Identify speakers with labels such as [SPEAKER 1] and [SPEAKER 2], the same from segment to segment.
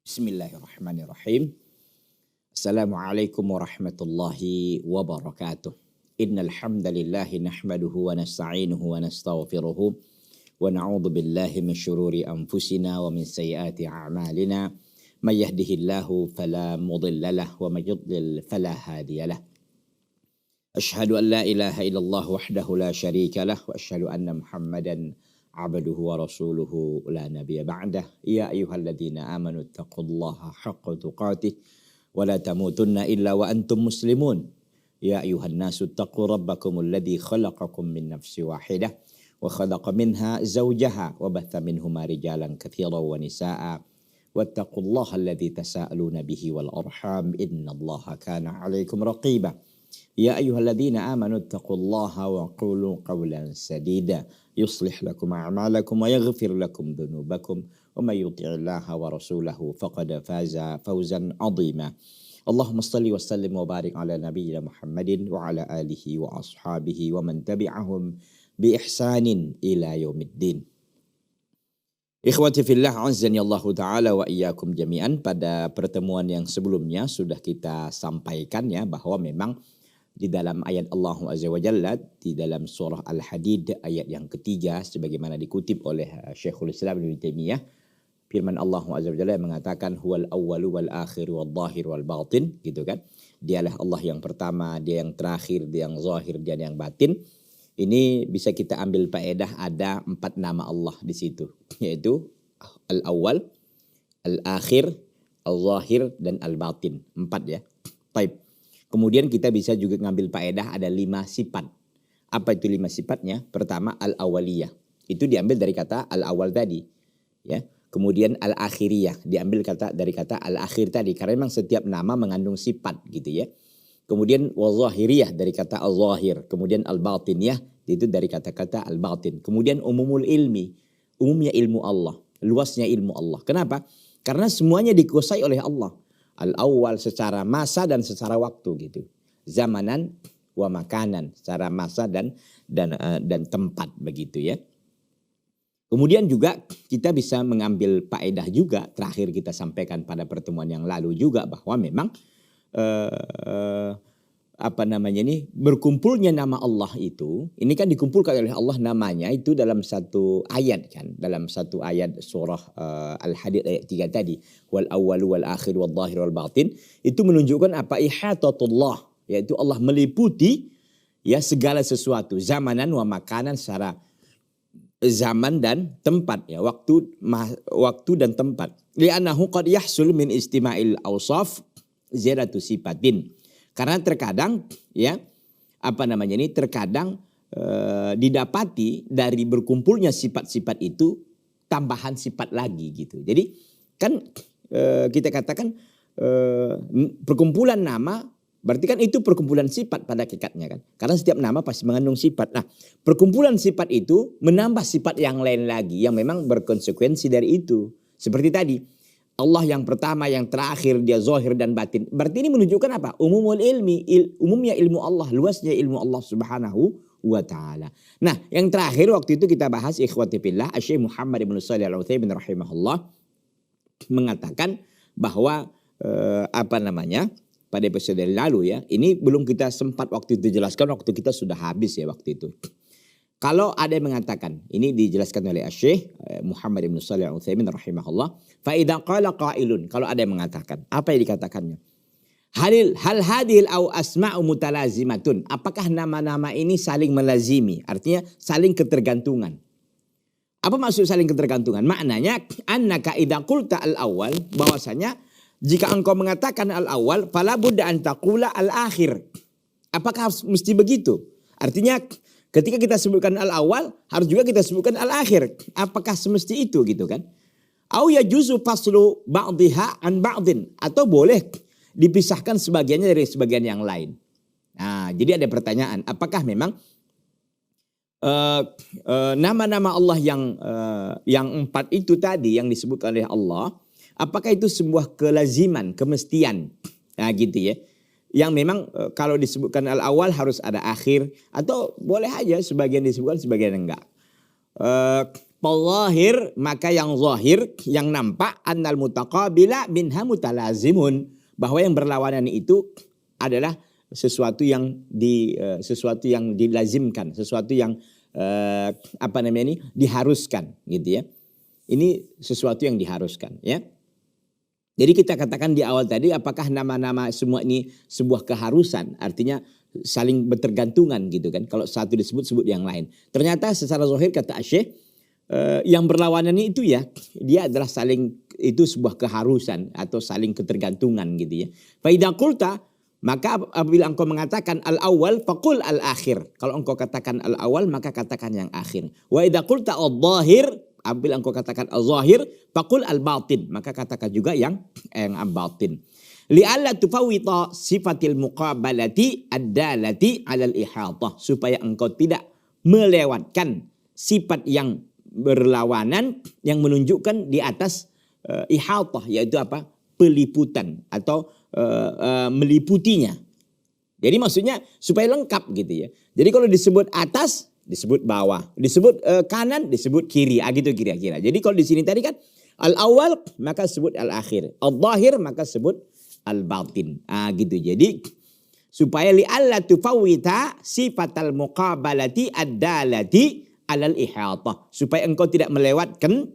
[SPEAKER 1] Bismillahirrahmanirrahim. Assalamualaikum warahmatullahi wabarakatuh. Innal hamdalillah nahmaduhu wa nasta'inuhu wa nastaghfiruhu wa na'udzu billahi min syururi anfusina wa min sayyiati a'malina. May yahdihillahu fala mudilla lahu wa may yudlil fala hadiyalah. Asyhadu an la ilaha illallah wahdahu la syarika lah wa asyhadu anna Muhammadan abduhu wa rasuluhu la nabiyya ba'dah. Ya ayyuhalladzina amanu taqullaha haqqa tuqatih wa la tamutunna illa wa antum muslimun. Ya ayyuhan nasu taqu rabbakumul ladzi khalaqakum min nafsin wahidah wa khalaqa minha zawjaha wa batha minhuma rijalan katsiran wa nisaa'a wattaqullaha alladzi tasaaluna bihi wal arham innallaha kana 'alaikum raqiba. Ya ayyuhalladzina amanu taqullaha wa qulu qawlan sadida yuslih lakum a'malakum wa yaghfir lakum dhunubakum wa may yuti'illaha wa rasulahu faqad faza fawzan 'azima. Allahumma shalli wa sallim wa barik ala nabiyyina Muhammadin wa ala alihi wa ashabihi wa man tabi'ahum bi ihsanin ila yaumiddin. Ikhwati fillah, azani Allah taala wa iyyakum jami'an. Pada pertemuan yang sebelumnya sudah kita sampaikan ya bahwa memang di dalam ayat Allah Azza wa Jalla di dalam surah Al-Hadid ayat yang ketiga sebagaimana dikutip oleh Syekhul Islam Ibnu Taimiyah, firman Allah Azza wa Jalla yang mengatakan huwal awwalu wal akhir wal zahir wal batin, gitu kan. Dialah Allah yang pertama, dia yang terakhir, dia yang zahir, dia yang batin. Ini bisa kita ambil faedah, ada 4 nama Allah di situ, yaitu al-awwal, al-akhir, al-zahir dan al-batin. 4 ya. Baik. Kemudian kita bisa juga ngambil faedah ada 5 sifat. Apa itu 5 sifatnya? Pertama al-awwaliyah. Itu diambil dari kata al-awwal tadi. Ya. Kemudian al-akhiriyah diambil dari kata al-akhir tadi. Karena memang setiap nama mengandung sifat gitu ya. Kemudian wal-zahiriyah dari kata al-zahir. Kemudian al-batiniyah itu dari kata-kata al-batin. Kemudian umumul ilmi. Umumnya ilmu Allah. Luasnya ilmu Allah. Kenapa? Karena semuanya dikuasai oleh Allah. Al-awwal secara masa dan secara waktu gitu. Zamanan wa makanan, secara masa dan tempat begitu ya. Kemudian juga kita bisa mengambil faedah juga, terakhir kita sampaikan pada pertemuan yang lalu juga bahwa memang berkumpulnya nama Allah itu, ini kan dikumpulkan oleh Allah namanya itu dalam satu ayat kan, dalam satu ayat surah Al-Hadid ayat 3 tadi, wal awwalu wal akhir wal zahir wal batin, itu menunjukkan apa? Ihatatullah, yaitu Allah meliputi ya segala sesuatu, zamanan wa makanan, secara zaman dan tempat ya, waktu dan tempat. Li'annahu qad yahsul min istima'il awsaf ziyadatu sifatin. Karena terkadang ya terkadang didapati dari berkumpulnya sifat-sifat itu tambahan sifat lagi gitu. Jadi kan kita katakan perkumpulan nama berarti kan itu perkumpulan sifat pada hakikatnya kan. Karena setiap nama pasti mengandung sifat. Nah, perkumpulan sifat itu menambah sifat yang lain lagi yang memang berkonsekuensi dari itu. Seperti tadi Allah yang pertama, yang terakhir, dia zahir dan batin. Berarti ini menunjukkan apa? Umumul ilmi, umumnya ilmu Allah, luasnya ilmu Allah subhanahu wa ta'ala. Nah, yang terakhir waktu itu kita bahas ikhwati fillah, Syekh Muhammad ibn Shalih al-Utsaimin rahimahullah mengatakan bahwa pada episode lalu ya, ini belum kita sempat waktu itu jelaskan, waktu kita sudah habis ya waktu itu. Kalau ada yang mengatakan, ini dijelaskan oleh Syekh Muhammad ibn Shalih al-Utsaimin rahimahullah, fa idza qala qailun, kalau ada yang mengatakan, apa yang dikatakannya? Hal hadhil au asma'u mutalazimatun, apakah nama-nama ini saling melazimi, artinya saling ketergantungan. Apa maksud saling ketergantungan? Maknanya annaka idza qulta al-awwal, bahwasanya jika engkau mengatakan al-awwal, fala budda an taqula al-akhir. Apakah mesti begitu? Artinya ketika kita sebutkan al-awwal, harus juga kita sebutkan al-akhir. Apakah semesti itu gitu kan? Au yajuzu faslu ba'dihha an ba'din, atau boleh dipisahkan sebagiannya dari sebagian yang lain. Nah, jadi ada pertanyaan, apakah memang nama-nama Allah yang 4 itu tadi yang disebutkan oleh Allah, apakah itu sebuah kelaziman, kemestian? Nah, gitu ya. Yang memang kalau disebutkan al-awwal harus ada akhir, atau boleh aja sebagian disebutkan sebagian enggak. Zahir, maka yang zahir, yang nampak, annal mutaqabila minha mutalazimun, bahwa yang berlawanan itu adalah sesuatu yang dilazimkan, sesuatu yang diharuskan gitu ya. Ini sesuatu yang diharuskan ya. Jadi kita katakan di awal tadi, apakah nama-nama semua ini sebuah keharusan? Artinya saling bertergantungan gitu kan. Kalau satu disebut, sebut yang lain. Ternyata secara zahir kata Syekh, yang berlawanan itu ya, dia adalah itu sebuah keharusan atau saling ketergantungan gitu ya. Fa idza qulta, maka apabila engkau mengatakan al-awwal faqul al-akhir. Kalau engkau katakan al-awwal, maka katakan yang akhir. Wa idza qulta al-zahir, apabila engkau katakan al-zahir, faqul al-batin, maka katakan juga yang al-batin. Li'alla tufawwita sifatil muqabalati ad-dalati 'alal ihatah, supaya engkau tidak melewatkan sifat yang berlawanan yang menunjukkan di atas ihatah, yaitu apa? Peliputan atau meliputinya. Jadi maksudnya supaya lengkap gitu ya. Jadi kalau disebut atas, disebut bawah, disebut kanan, disebut kiri, gitu kira-kira. Jadi kalau di sini tadi kan al-awwal maka sebut al-akhir, al-zahir maka sebut al-batin. Gitu. Jadi supaya li'alla tufawwita sifatal muqabalati ad-dalati 'alal ihatah, supaya engkau tidak melewatkan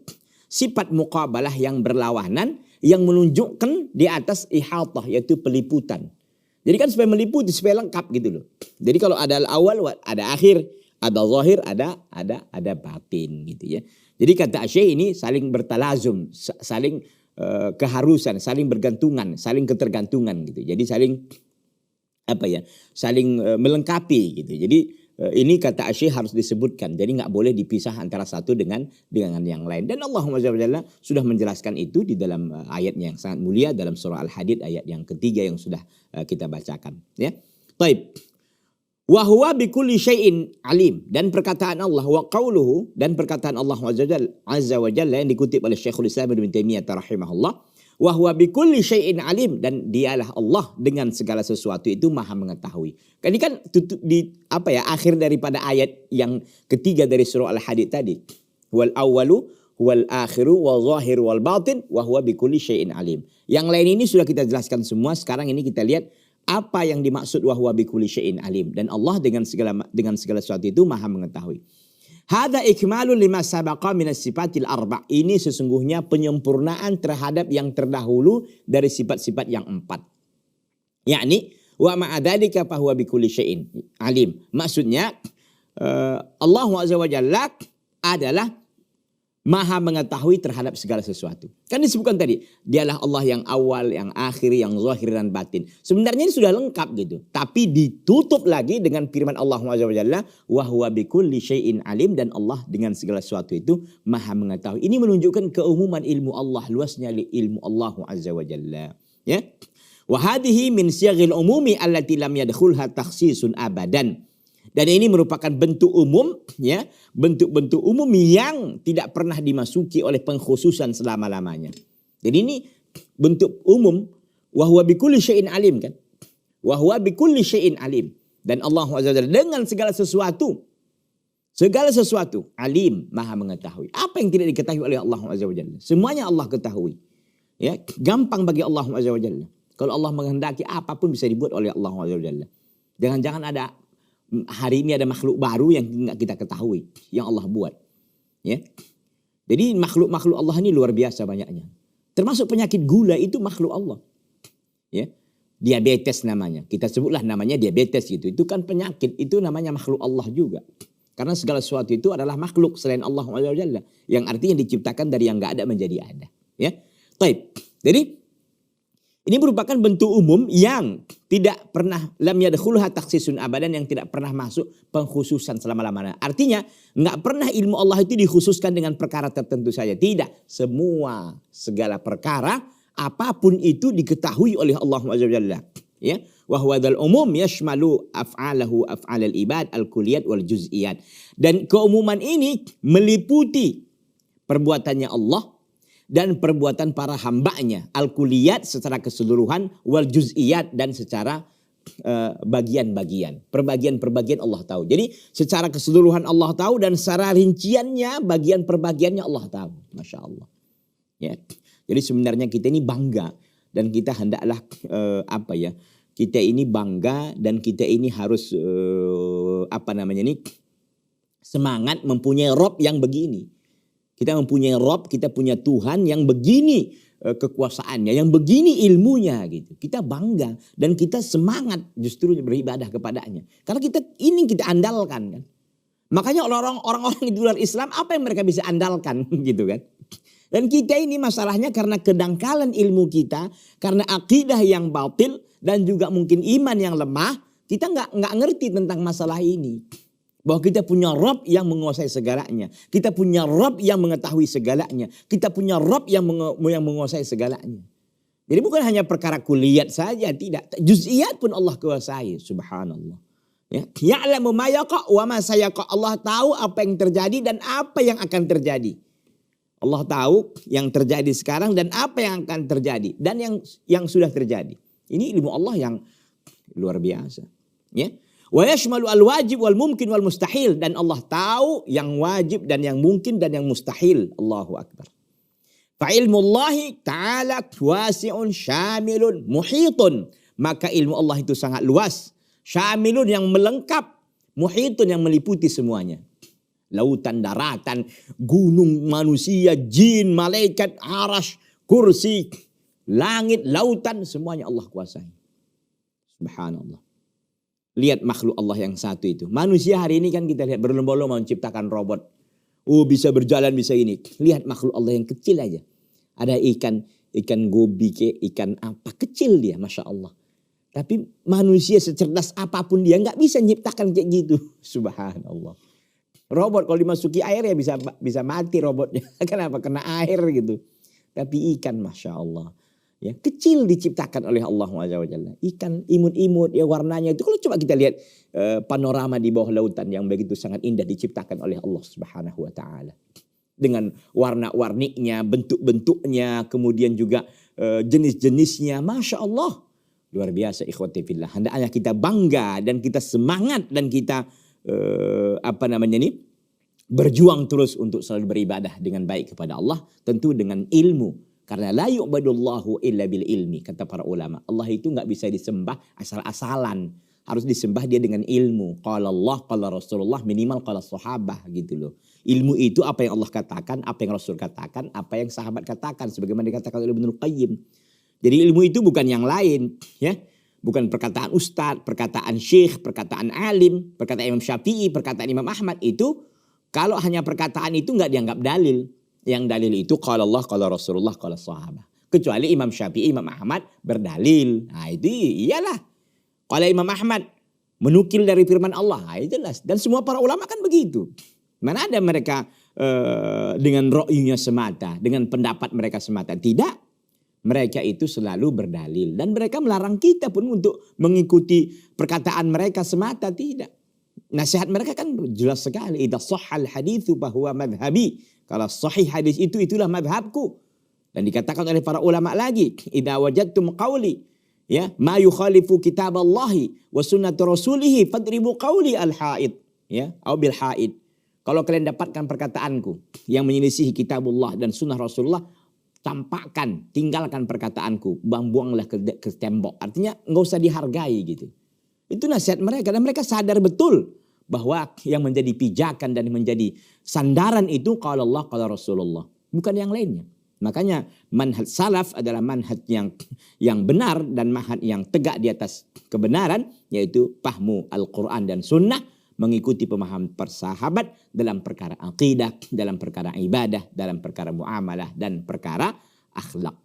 [SPEAKER 1] sifat muqabalah yang berlawanan yang menunjukkan di atas ihatah, yaitu peliputan. Jadi kan supaya meliputi, supaya lengkap gitu loh. Jadi kalau ada al-awwal, ada akhir, ada zahir, ada batin gitu ya. Jadi kata Syekh ini saling bertalazum, saling keharusan, saling bergantungan, saling ketergantungan gitu. Jadi saling saling melengkapi gitu. Jadi ini kata Syekh harus disebutkan. Jadi nggak boleh dipisah antara satu dengan yang lain. Dan Allah SWT sudah menjelaskan itu di dalam ayatnya yang sangat mulia dalam surah Al-Hadid ayat yang ketiga yang sudah kita bacakan. Ya, baik. Wa huwa bikulli syai'in alim, dan perkataan Allah wa qauluhu, dan perkataan Allah azza wa jalla yang dikutip oleh Syekhul Islam Ibnu Taimiyah rahimahullah, wa huwa bikulli syai'in alim, dan dialah Allah dengan segala sesuatu itu maha mengetahui. Ini kan akhir daripada ayat yang ketiga dari surah Al-Hadid tadi. Wal awwalu wal akhiru wal zahiru wal batin wa huwa bikulli syai'in alim. Yang lain ini sudah kita jelaskan semua. Sekarang ini kita lihat apa yang dimaksud wa huwa bikulli syai'in alim, dan Allah dengan segala sesuatu itu maha mengetahui. Hadza ikmalun lima sabaqa minas sifatil arba'. Ini sesungguhnya penyempurnaan terhadap yang terdahulu dari sifat-sifat yang 4. Yakni wa ma'adzalika fa huwa bikulli syai'in alim. Maksudnya Allah azza wa jalla adalah maha mengetahui terhadap segala sesuatu. Kan disebutkan tadi, dialah Allah yang awal, yang akhir, yang zahir dan batin. Sebenarnya ini sudah lengkap gitu. Tapi ditutup lagi dengan firman Allah azza wa jalla, wa huwa bikulli syai'in alim, dan Allah dengan segala sesuatu itu maha mengetahui. Ini menunjukkan keumuman ilmu Allah, luasnya ilmu Allah azza wa jalla. Ya. Wa hadhihi min siyaghil umumi allati lam yadkhulha takhsisun abadan. Dan ini merupakan bentuk umum, ya, bentuk-bentuk umum yang tidak pernah dimasuki oleh pengkhususan selama-lamanya. Jadi ini bentuk umum, wa huwa bikulli syai'in alim kan. Wa huwa bikulli syai'in alim. Dan Allah SWT dengan segala sesuatu alim, maha mengetahui. Apa yang tidak diketahui oleh Allah SWT? Semuanya Allah ketahui. Ya, gampang bagi Allah SWT. Kalau Allah menghendaki, apapun bisa dibuat oleh Allah SWT. Jangan-jangan ada hari ini ada makhluk baru yang nggak kita ketahui, yang Allah buat. Ya. Jadi makhluk-makhluk Allah ini luar biasa banyaknya. Termasuk penyakit gula itu makhluk Allah. Ya. Diabetes namanya. Kita sebutlah namanya diabetes gitu. Itu kan penyakit, itu namanya makhluk Allah juga. Karena segala sesuatu itu adalah makhluk selain Allah SWT. Yang artinya diciptakan dari yang nggak ada menjadi ada. Ya. Baik. Jadi ini merupakan bentuk umum yang tidak pernah lam yadkhulha takhsisun abadan, yang tidak pernah masuk pengkhususan selama-lamanya. Artinya nggak pernah ilmu Allah itu dikhususkan dengan perkara tertentu saja. Tidak, segala perkara apapun itu diketahui oleh Allah SWT. Ya, wa huwa dzal umum yashmalu af'alahu af'alal ibad al-kulliyat wal juz'iyat. Dan keumuman ini meliputi perbuatannya Allah dan perbuatan para hambanya, al-kuliyat secara keseluruhan, wal juz'iyat dan secara bagian-bagian. Perbagian-perbagian Allah tahu. Jadi secara keseluruhan Allah tahu dan secara rinciannya bagian perbagiannya Allah tahu. Masya Allah. Ya. Jadi sebenarnya kita ini bangga dan kita hendaklah kita ini bangga dan kita ini harus semangat mempunyai Rob yang begini. Kita mempunyai Rob, kita punya Tuhan yang begini kekuasaannya, yang begini ilmunya gitu. Kita bangga dan kita semangat justru beribadah kepadanya. Karena kita andalkan kan. Makanya orang-orang di luar Islam apa yang mereka bisa andalkan gitu kan. Dan kita ini masalahnya karena kedangkalan ilmu kita, karena akidah yang batil dan juga mungkin iman yang lemah, kita nggak ngerti tentang masalah ini. Bahwa kita punya Rabb yang menguasai segalanya. Kita punya Rabb yang mengetahui segalanya. Kita punya Rabb yang menguasai segalanya. Jadi bukan hanya perkara kuliat saja, tidak. Juz'iyat pun Allah kuasai, subhanallah. Ya, ya'lamu ma yaqa' wa ma sayaqa'. Allah tahu apa yang terjadi dan apa yang akan terjadi. Allah tahu yang terjadi sekarang dan apa yang akan terjadi dan yang sudah terjadi. Ini ilmu Allah yang luar biasa, ya. Wa yashmalu al-wajib wal mumkin wal mustahil, dan Allah tahu yang wajib dan yang mungkin dan yang mustahil. Allahu akbar. Fa ilmullahi ta'ala wasi'un syamilun muhitun. Maka ilmu Allah itu sangat luas, syamilun yang melengkap, muhitun yang meliputi semuanya. Lautan, daratan, gunung, manusia, jin, malaikat, arash, kursi, langit, lautan, semuanya Allah kuasai. Subhanallah. Lihat makhluk Allah yang satu itu. Manusia hari ini kan kita lihat berlomba-lomba menciptakan robot. Oh bisa berjalan, bisa ini. Lihat makhluk Allah yang kecil aja. Ada ikan gobi, ikan apa, kecil dia, Masya Allah. Tapi manusia secerdas apapun dia nggak bisa menciptakan kayak gitu. Subhanallah. Robot kalau dimasuki air ya bisa mati robotnya. Kenapa? Kena air gitu. Tapi ikan Masya Allah. Ya, kecil diciptakan oleh Allah SWT. Ikan imut-imut ya warnanya itu. Kalau coba kita lihat panorama di bawah lautan yang begitu sangat indah diciptakan oleh Allah Subhanahu wa taala. Dengan warna-warninya, bentuk-bentuknya, kemudian juga jenis-jenisnya, Masya Allah. Luar biasa ikhwati fillah. Hendaknya kita bangga dan kita semangat dan kita berjuang terus untuk selalu beribadah dengan baik kepada Allah, tentu dengan ilmu. Karena la yu'badullahu illa bil ilmi, kata para ulama. Allah itu nggak bisa disembah asal-asalan. Harus disembah dia dengan ilmu. Qala Allah, qala Rasulullah, minimal qala sahabah gitu loh. Ilmu itu apa yang Allah katakan, apa yang Rasul katakan, apa yang sahabat katakan. Sebagaimana dikatakan oleh Ibnul Qayyim. Jadi ilmu itu bukan yang lain, ya. Bukan perkataan ustadz, perkataan syekh, perkataan alim, perkataan Imam Syafi'i, perkataan Imam Ahmad. Itu kalau hanya perkataan itu nggak dianggap dalil. Yang dalil itu qala Allah, qala Rasulullah, qala sahabah. Kecuali Imam Syafi'i, Imam Ahmad berdalil. Nah itu iyalah. Qala Imam Ahmad menukil dari firman Allah. Nah, itu jelas. Dan semua para ulama kan begitu. Mana ada mereka dengan ro'yunya semata, dengan pendapat mereka semata. Tidak. Mereka itu selalu berdalil. Dan mereka melarang kita pun untuk mengikuti perkataan mereka semata. Tidak. Nasihat mereka kan jelas sekali. Idza shahhal haditsu fahuwa madhhabi. Kalau sahih hadis itu, itulah madhabku. Dan dikatakan oleh para ulama lagi, idza wajadtum qawli ya ma yukhalifu kitaballahi wa sunnatu rasulih fadribu qawli al-haid ya au bil haid. Kalau kalian dapatkan perkataanku yang menyelisihi kitabullah dan sunnah Rasulullah, tampakkan, tinggalkan perkataanku, buanglah ke tembok. Artinya enggak usah dihargai gitu. Itu nasihat mereka dan mereka sadar betul bahwa yang menjadi pijakan dan menjadi sandaran itu qala Allah, qala Rasulullah, bukan yang lainnya. Makanya manhaj salaf adalah manhaj yang benar dan manhaj yang tegak di atas kebenaran, yaitu pahmu Al-Quran dan Sunnah, mengikuti pemahaman persahabat dalam perkara aqidah, dalam perkara ibadah, dalam perkara muamalah dan perkara akhlak.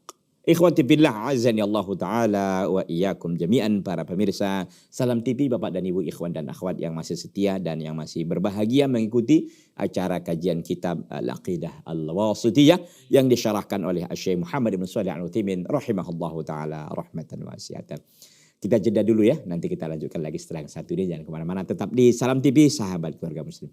[SPEAKER 1] Ikhwati billah azani Allah Ta'ala wa iyyakum jami'an para pemirsa Salam TV, Bapak dan Ibu ikhwan dan akhwat yang masih setia dan yang masih berbahagia mengikuti acara kajian kitab Al-Aqidah Al-Wasithiyah yang disyarahkan oleh Syekh Muhammad bin Shalih Al-Utsaimin rahimahullahu taala rahmatan wasi'atan. Kita jeda dulu ya, nanti kita lanjutkan lagi setelah yang satu ini. Jangan kemana-mana, tetap di Salam TV, sahabat keluarga muslim.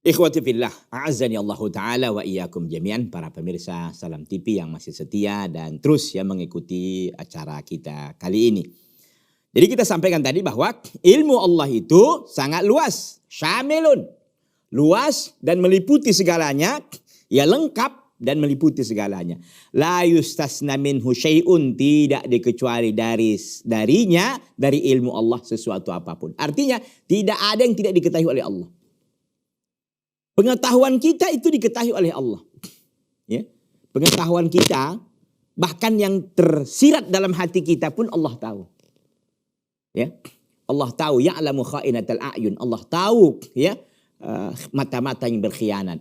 [SPEAKER 1] Ikhwati fillah, a'azzani Allahu ta'ala wa iyyakum jami'an, para pemirsa Salam TV yang masih setia dan terus ya mengikuti acara kita kali ini. Jadi kita sampaikan tadi bahwa ilmu Allah itu sangat luas, syamilun, luas dan meliputi segalanya, ya lengkap dan meliputi segalanya. La yustasna minhu syai'un, tidak dikecuali darinya, dari ilmu Allah sesuatu apapun. Artinya tidak ada yang tidak diketahui oleh Allah. Pengetahuan kita itu diketahui oleh Allah. Ya. Pengetahuan kita, bahkan yang tersirat dalam hati kita pun Allah tahu. Ya. Allah tahu, ya'lamu kha'inatal a'yun. Allah tahu ya mata-mata yang berkhianat.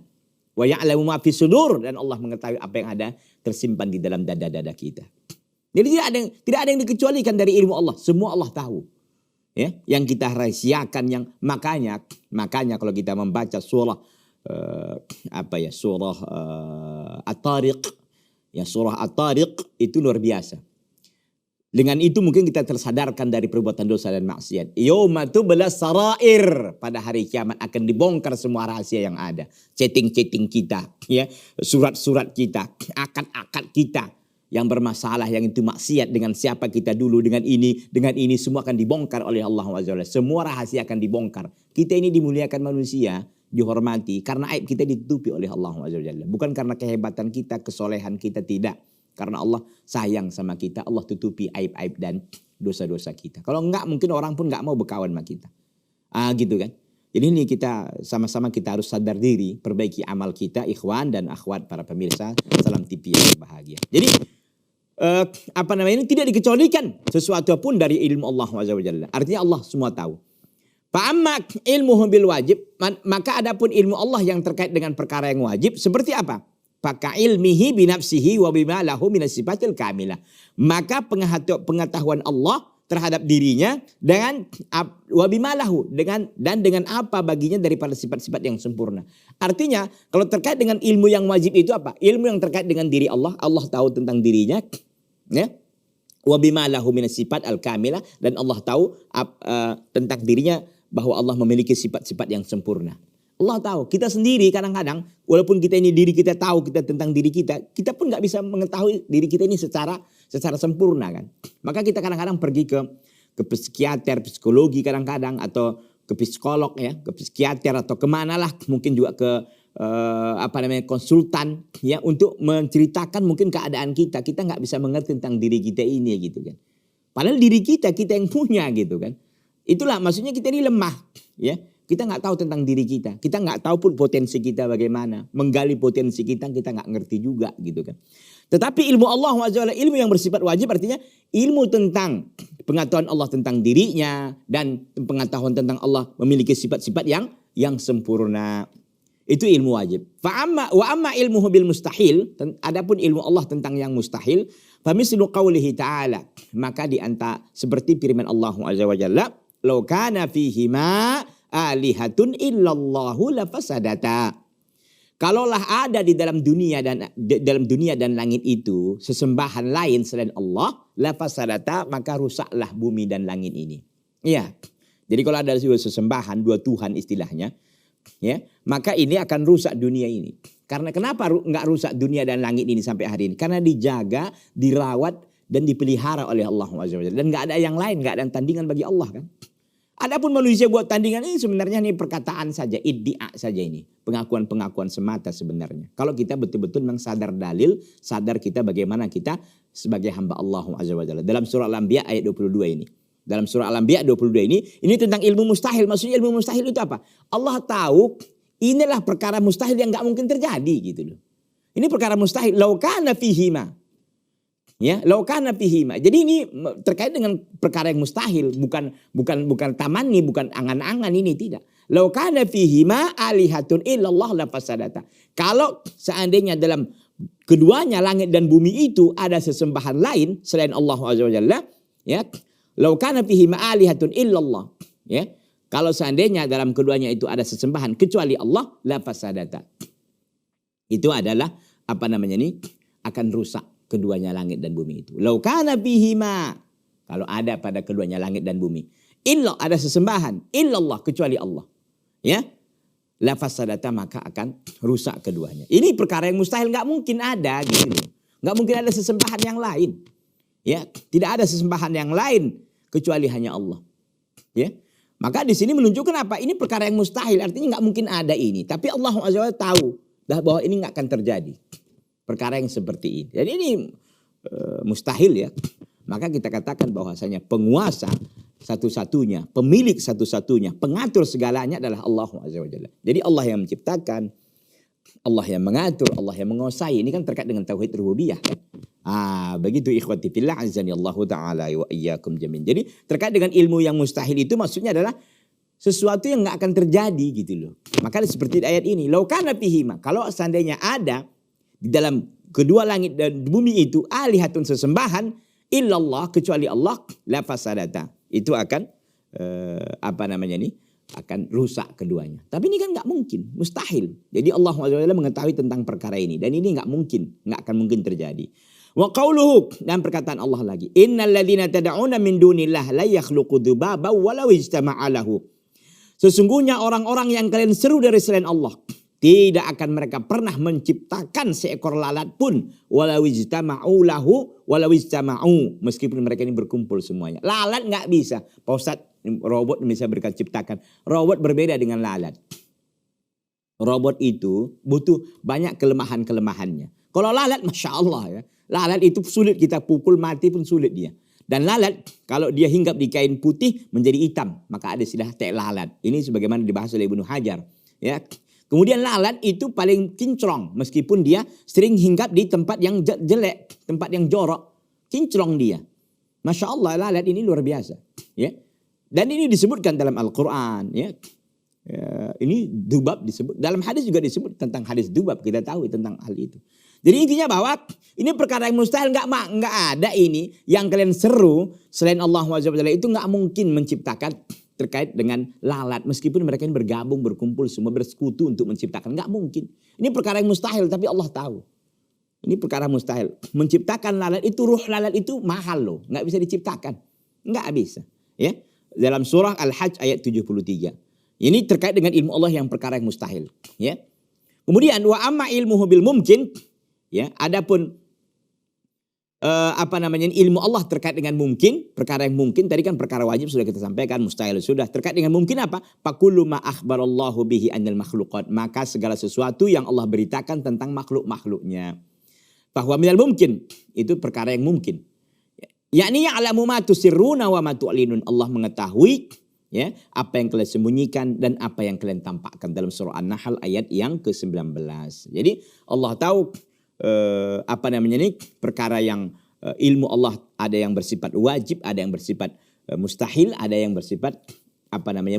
[SPEAKER 1] Wa ya'lamu ma fi sudur, dan Allah mengetahui apa yang ada tersimpan di dalam dada-dada kita. Jadi tidak ada yang dikecualikan dari ilmu Allah. Semua Allah tahu. Ya, yang kita rahasiakan, yang makanya kalau kita membaca surah surah At-Tariq, ya surah At-Tariq itu luar biasa. Dengan itu mungkin kita tersadarkan dari perbuatan dosa dan maksiat. Yauma tublas sarair, pada hari kiamat akan dibongkar semua rahasia yang ada. Chatting-chatting kita, ya, surat-surat kita, akad-akad kita yang bermasalah, yang itu maksiat dengan siapa kita dulu, dengan ini semua akan dibongkar oleh Allah Subhanahu wa taala. Semua rahasia akan dibongkar. Kita ini dimuliakan manusia, dihormati karena aib kita ditutupi oleh Allah Subhanahu wa taala. Bukan karena kehebatan kita, kesolehan kita, tidak. Karena Allah sayang sama kita, Allah tutupi aib-aib dan dosa-dosa kita. Kalau enggak, mungkin orang pun enggak mau berkawan sama kita. Gitu kan. Jadi ini kita sama-sama kita harus sadar diri, perbaiki amal kita, ikhwan dan akhwat para pemirsa Salam TV yang berbahagia. Jadi ini tidak dikecualikan sesuatu pun dari ilmu Allah Azza wa Jalla. Artinya Allah semua tahu. Fa'amma ilmuhu bil wajib, maka adapun ilmu Allah yang terkait dengan perkara yang wajib seperti apa? Faka ilmihi binafsihi wa bima lahu minas sifatil kamilah. Maka pengetahuan Allah terhadap dirinya dengan wa bima lahu, dengan apa baginya daripada sifat-sifat yang sempurna. Artinya kalau terkait dengan ilmu yang wajib itu apa? Ilmu yang terkait dengan diri Allah, Allah tahu tentang dirinya, ya. Wa bima lahu minas sifat al-kamilah, dan Allah tahu tentang dirinya bahwa Allah memiliki sifat-sifat yang sempurna. Allah tahu. Kita sendiri kadang-kadang, walaupun kita ini diri kita tahu kita tentang diri kita pun nggak bisa mengetahui diri kita ini secara sempurna kan. Maka kita kadang-kadang pergi ke psikiater, psikologi kadang-kadang, atau ke psikolog ya, ke psikiater atau kemana lah, mungkin juga ke konsultan ya, untuk menceritakan mungkin keadaan kita. Kita nggak bisa mengerti tentang diri kita ini gitu kan. Padahal diri kita yang punya gitu kan. Itulah maksudnya kita ini lemah ya. Kita nggak tahu tentang diri kita. Kita nggak tahu pun potensi kita bagaimana. Menggali potensi kita nggak ngerti juga gitu kan. Tetapi ilmu Allah SWT, ilmu yang bersifat wajib, artinya ilmu tentang pengetahuan Allah tentang dirinya dan pengetahuan tentang Allah memiliki sifat-sifat yang sempurna. Itu ilmu wajib. Wa amma ilmuhu bil mustahil, adapun ilmu Allah tentang yang mustahil, famislu qaulihi ta'ala, maka seperti firman Allah Azza wa Jalla, law kana fihi ma alihatun illallahu lafasadata. Kalaulah ada di dalam dunia dan langit itu sesembahan lain selain Allah, lafasadata, maka rusaklah bumi dan langit ini. Iya. Jadi kalau ada sesembahan, dua Tuhan istilahnya, ya, maka ini akan rusak dunia ini. Karena kenapa enggak rusak dunia dan langit ini sampai hari ini? Karena dijaga, dirawat dan dipelihara oleh Allah SWT. Dan enggak ada yang lain, enggak ada tandingan bagi Allah kan. Adapun manusia buat tandingan ini sebenarnya ini perkataan saja, iddia saja ini. Pengakuan-pengakuan semata sebenarnya. Kalau kita betul-betul memang sadar dalil, sadar kita bagaimana kita sebagai hamba Allah SWT. Dalam surah Al-Anbiya ayat 22 ini. Dalam surah Al-Anbiya 22 ini tentang ilmu mustahil. Maksudnya ilmu mustahil itu apa? Allah tahu inilah perkara mustahil yang gak mungkin terjadi gitu loh. Ini perkara mustahil. Lau kana fihima. Ya, lau kana fihima. Jadi ini terkait dengan perkara yang mustahil, bukan tamanni, bukan angan-angan, ini tidak. Lau kana fihima alihatun illallah lafasadata. Kalau seandainya dalam keduanya langit dan bumi itu ada sesembahan lain selain Allah Azza wa Jalla, ya. Lau kana fihima alihatun illallah, ya. Kalau seandainya dalam keduanya itu ada sesembahan kecuali Allah, lafasadata. Itu adalah akan rusak keduanya langit dan bumi itu. Lau kana fihima, kalau ada pada keduanya langit dan bumi. Illa, ada sesembahan. Illallah, kecuali Allah. Ya. la fasadata, maka akan rusak keduanya. Ini perkara yang mustahil, nggak mungkin ada gitu. Nggak mungkin ada sesembahan yang lain. Ya, tidak ada sesembahan yang lain kecuali hanya Allah. Ya. Maka di sini menunjukkan apa? Ini perkara yang mustahil, artinya nggak mungkin ada ini. Tapi Allah Azza wa Jalla tahu bahwa ini nggak akan terjadi. Perkara yang seperti ini. Jadi ini mustahil ya. Maka kita katakan bahwasanya penguasa satu-satunya, pemilik satu-satunya, pengatur segalanya adalah Allah Azza wa Jalla. Jadi Allah yang menciptakan, Allah yang mengatur, Allah yang menguasai. Ini kan terkait dengan tauhid rububiyah kan. Begitu ikhwati fillah azani Allah taala wa iyyakum jami'an. Jadi terkait dengan ilmu yang mustahil itu maksudnya adalah sesuatu yang enggak akan terjadi gitu loh. Maka seperti ayat ini, lau kana fihima, kalau seandainya ada di dalam kedua langit dan bumi itu alihatun sesembahan illallah, kecuali Allah, la fasadata. Itu akan akan rusak keduanya. Tapi ini kan nggak mungkin, mustahil. Jadi Allah SWT mengetahui tentang perkara ini dan ini nggak mungkin, nggak akan mungkin terjadi. Wa qauluhu, dan perkataan Allah lagi, innal ladzina tad'una min dunillah la yakhluqu dzubaba walau ijtama'a lahu. Sesungguhnya orang-orang yang kalian seru dari selain Allah, tidak akan mereka pernah menciptakan seekor lalat pun, walau ijtama'u lahu, walau ijtama'u, meskipun mereka ini berkumpul semuanya. Lalat nggak bisa, Pak Ustadz, robot bisa mereka ciptakan. Robot berbeda dengan lalat. Robot itu butuh banyak kelemahan-kelemahannya. Kalau lalat, Masya Allah ya. Lalat itu sulit kita pukul, mati pun sulit dia. Dan lalat, kalau dia hinggap di kain putih menjadi hitam, maka ada istilah tek lalat. Ini sebagaimana dibahas oleh Ibnu Hajar. Ya. Kemudian lalat itu paling kinclong, meskipun dia sering hinggap di tempat yang jelek, tempat yang jorok. Kinclong dia. Masya Allah, lalat ini luar biasa. Ya. Dan ini disebutkan dalam Al-Quran. Ya. Ini dubab disebut. Dalam hadis juga disebut tentang hadis dubab. Kita tahu tentang hal itu. Jadi intinya bahwa ini perkara yang mustahil, nggak ada ini yang kalian seru selain Allah SWT itu nggak mungkin menciptakan terkait dengan lalat. Meskipun mereka ini bergabung, berkumpul, semua bersekutu untuk menciptakan. Nggak mungkin. Ini perkara yang mustahil tapi Allah tahu. Ini perkara mustahil. Menciptakan lalat itu, ruh lalat itu mahal loh. Nggak bisa diciptakan. Nggak bisa. Ya. Dalam surah Al-Hajj ayat 73. Ini terkait dengan ilmu Allah yang perkara yang mustahil. Ya. Kemudian wa amma ilmuhu bil mumkin. Ya, adapun ilmu Allah terkait dengan mungkin, perkara yang mungkin tadi kan perkara wajib sudah kita sampaikan, mustahil sudah. Terkait dengan mungkin apa? Faqullu ma akhbarallahu bihi anil makhluqat, maka segala sesuatu yang Allah beritakan tentang makhluk-makhluknya. Bahwa minal mungkin, itu perkara yang mungkin. Yakni ya'lamu ma tusirruna wa ma tu'linun, Allah mengetahui ya apa yang kalian sembunyikan dan apa yang kalian tampakkan, dalam surah An-Nahl ayat yang ke-19. Jadi Allah tahu perkara yang ilmu Allah ada yang bersifat wajib, ada yang bersifat mustahil, ada yang bersifat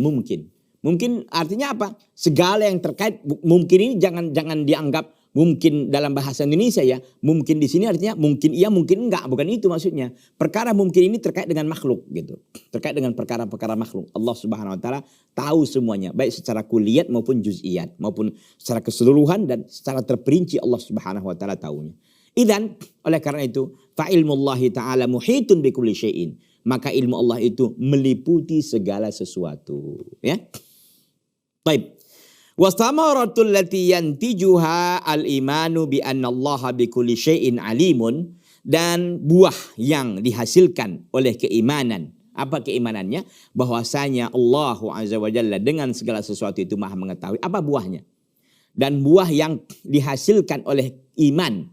[SPEAKER 1] mungkin. Mungkin artinya apa? Segala yang terkait mungkin ini jangan dianggap mungkin dalam bahasa Indonesia ya. Mungkin di sini artinya mungkin iya, mungkin enggak, bukan itu maksudnya. Perkara mungkin ini terkait dengan makhluk gitu. Terkait dengan perkara-perkara makhluk. Allah Subhanahu wa taala tahu semuanya, baik secara kulliyat maupun juz'iyat, maupun secara keseluruhan dan secara terperinci Allah Subhanahu wa taala tahunya. Idzan, oleh karena itu, fa ilmullahi ta'ala muhitun bi kulli syai'in. Maka ilmu Allah itu meliputi segala sesuatu, ya. Baik. Wasamaratul lati yantijuha al-imanu bi annallaha bi kulli syai'in alimun, dan buah yang dihasilkan oleh keimanan. Apa keimanannya? Bahwasanya Allah Azza wa Jalla dengan segala sesuatu itu Maha mengetahui. Apa buahnya? Dan buah yang dihasilkan oleh iman,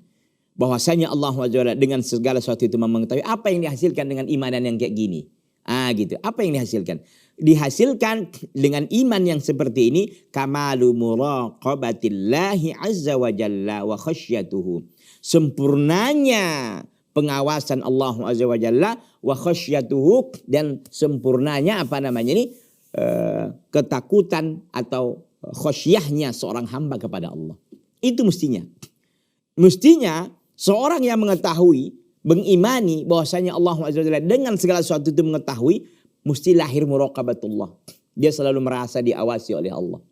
[SPEAKER 1] bahwasanya Allah Azza wa Jalla dengan segala sesuatu itu Maha mengetahui. Apa yang dihasilkan dengan imanan yang kayak gini? Gitu. Apa yang dihasilkan? Dihasilkan dengan iman yang seperti ini, kamalu muraqabatillahi azza wa jalla wa khasyatuhu. Sempurnanya pengawasan Allah azza wa jalla wa khasyatuhu, dan sempurnanya ketakutan atau khasyahnya seorang hamba kepada Allah. Itu mestinya. Mestinya seorang yang mengetahui, mengimani bahwasanya Allah azza wa jalla dengan segala sesuatu itu mengetahui, mesti lahir muraqabatullah. Dia selalu merasa diawasi oleh Allah.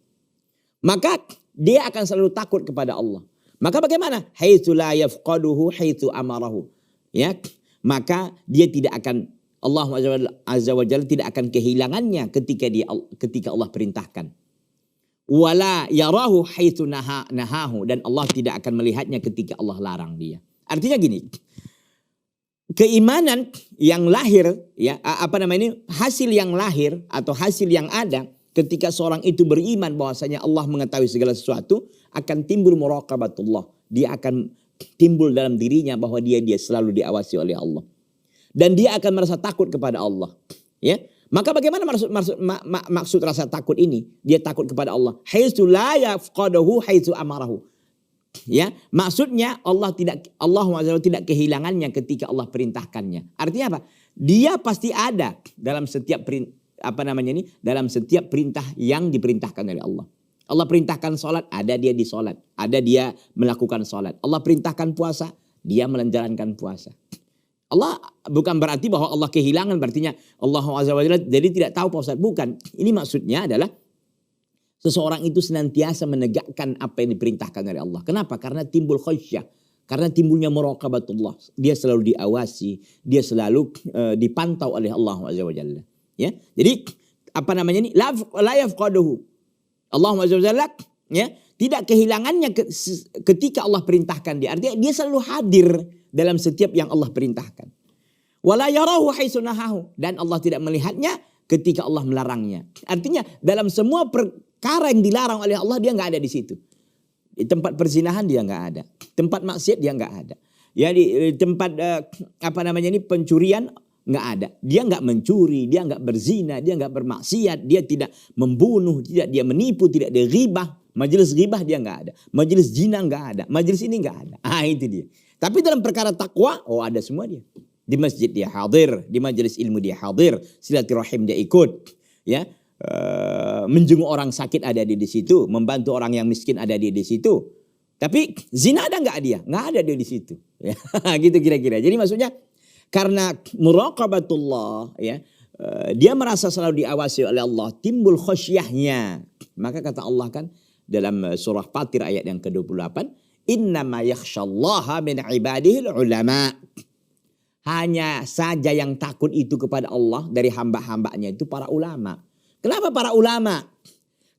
[SPEAKER 1] Maka dia akan selalu takut kepada Allah. Maka bagaimana? Haitsu la yafqaduhu haitsu amarahu. Ya, maka dia tidak akan, Allah Azza wa Jalla tidak akan kehilangannya ketika Allah perintahkan. wala yarahu haitsu nahahu, dan Allah tidak akan melihatnya ketika Allah larang dia. Artinya gini, keimanan yang lahir ya hasil yang lahir atau hasil yang ada ketika seorang itu beriman bahwasanya Allah mengetahui segala sesuatu, akan timbul muraqabatullah. Dia akan timbul dalam dirinya bahwa dia selalu diawasi oleh Allah. Dan dia akan merasa takut kepada Allah. Ya, maka bagaimana maksud rasa takut ini? Dia takut kepada Allah. Haitsu la yafqadahu haitsu amarahu. Ya, maksudnya Allah tidak kehilangannya ketika Allah perintahkannya. Artinya apa? Dia pasti ada dalam setiap dalam setiap perintah yang diperintahkan oleh Allah. Allah perintahkan sholat, ada dia di sholat, ada dia melakukan sholat. Allah perintahkan puasa, dia menjalankan puasa. Allah bukan berarti bahwa Allah kehilangan, berartinya Allah Azza wa Jalla jadi tidak tahu Pak Ustaz. Bukan. Ini maksudnya adalah seseorang itu senantiasa menegakkan apa yang diperintahkan oleh Allah. Kenapa? Karena timbul khasyah. Karena timbulnya muraqabatullah. Dia selalu diawasi, dia selalu dipantau oleh Allah Azza wa Jalla. Ya. Jadi ini? La yafqaduhu. Allah Azza wa Jalla ya, tidak kehilangannya ketika Allah perintahkan dia. Artinya dia selalu hadir dalam setiap yang Allah perintahkan. Wala yarahu haitsu nahahu, dan Allah tidak melihatnya ketika Allah melarangnya. Artinya dalam semua perkara yang dilarang oleh Allah dia nggak ada di situ. Di tempat perzinahan dia nggak ada. Tempat maksiat dia nggak ada. Ya di tempat pencurian nggak ada. Dia nggak mencuri, dia nggak berzina, dia nggak bermaksiat, dia tidak membunuh, tidak dia menipu, tidak dia ghibah. Majelis ghibah dia nggak ada. Majelis zina nggak ada. Majelis ini nggak ada. Itu dia. Tapi dalam perkara takwa, ada semua dia. Di masjid dia hadir, di majelis ilmu dia hadir, silaturahim dia ikut, ya, menjenguk orang sakit ada di situ, membantu orang yang miskin ada di situ. Tapi zina ada nggak dia? Nggak ada dia di situ. Ya, gitu kira-kira. Jadi maksudnya karena muraqabatullah, ya, dia merasa selalu diawasi oleh Allah, timbul khasyahnya. Maka kata Allah kan dalam surah Fatir ayat yang ke-28. Innama yakhshallaha min ibadihil ulama. Hanya saja yang takut itu kepada Allah dari hamba-hambanya itu para ulama. Kenapa para ulama?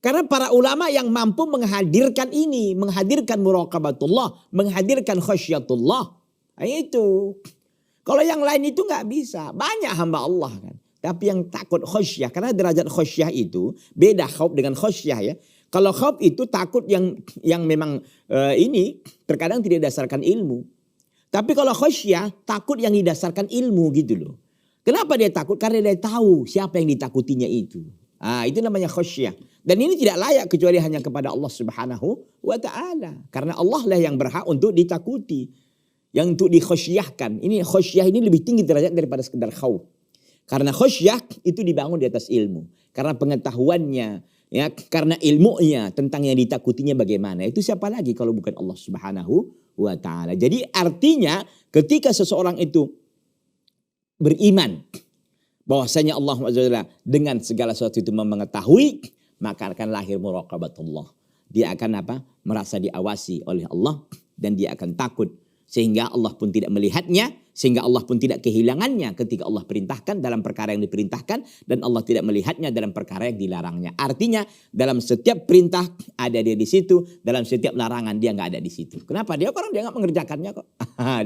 [SPEAKER 1] Karena para ulama yang mampu menghadirkan ini. Menghadirkan muraqabatullah. Menghadirkan khasyatullah. Itu. Kalau yang lain itu nggak bisa. Banyak hamba Allah kan. Tapi yang takut khasyah. Karena derajat khasyah itu beda khauf dengan khasyah ya. Kalau khauf itu takut yang memang ini terkadang tidak didasarkan ilmu. Tapi kalau khasyah takut yang didasarkan ilmu gitu loh. Kenapa dia takut? Karena dia tahu siapa yang ditakutinya itu. Itu namanya khasyah. Dan ini tidak layak kecuali hanya kepada Allah Subhanahu wa Ta'ala. Karena Allah lah yang berhak untuk ditakuti. Yang untuk dikhasyahkan. Ini khasyah ini lebih tinggi derajat daripada sekedar khauf. Karena khasyah itu dibangun di atas ilmu. Karena pengetahuannya, ya, karena ilmunya tentang yang ditakutinya bagaimana. Itu siapa lagi kalau bukan Allah Subhanahu wa Ta'ala. Jadi artinya ketika seseorang itu beriman bahwasanya Allah SWT dengan segala sesuatu itu mengetahui, maka akan lahir muraqabatullah. Dia akan merasa diawasi oleh Allah dan dia akan takut. Sehingga Allah pun tidak melihatnya, sehingga Allah pun tidak kehilangannya ketika Allah perintahkan dalam perkara yang diperintahkan, dan Allah tidak melihatnya dalam perkara yang dilarangnya. Artinya dalam setiap perintah ada dia di situ, dalam setiap larangan dia nggak ada di situ. Kenapa? Dia nggak mengerjakannya kok.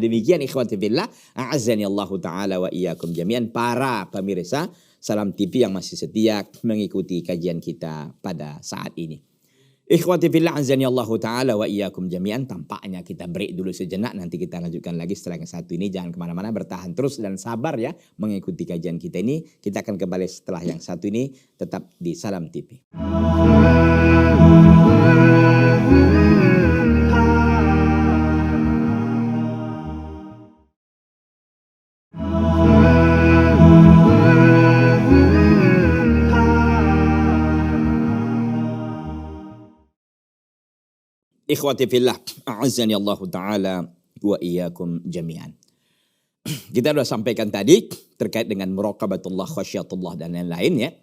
[SPEAKER 1] Demikian ikhwati fillah, a'azzani Allahu taala wa iyyakum jami'an, para pemirsa Salam TV yang masih setia mengikuti kajian kita pada saat ini. Ikhwati fillah azani Allahu ta'ala wa iyyakum jami'an. Tampaknya kita break dulu sejenak. Nanti kita lanjutkan lagi setelah yang satu ini. Jangan kemana-mana, bertahan terus dan sabar ya mengikuti kajian kita ini. Kita akan kembali setelah yang satu ini. Tetap di Salam TV. Ikhwati fillah, a'azzani Allahu ta'ala wa iyyakum jami'an. Kita sudah sampaikan tadi terkait dengan muraqabatullah, khasyatullah dan lain-lain ya.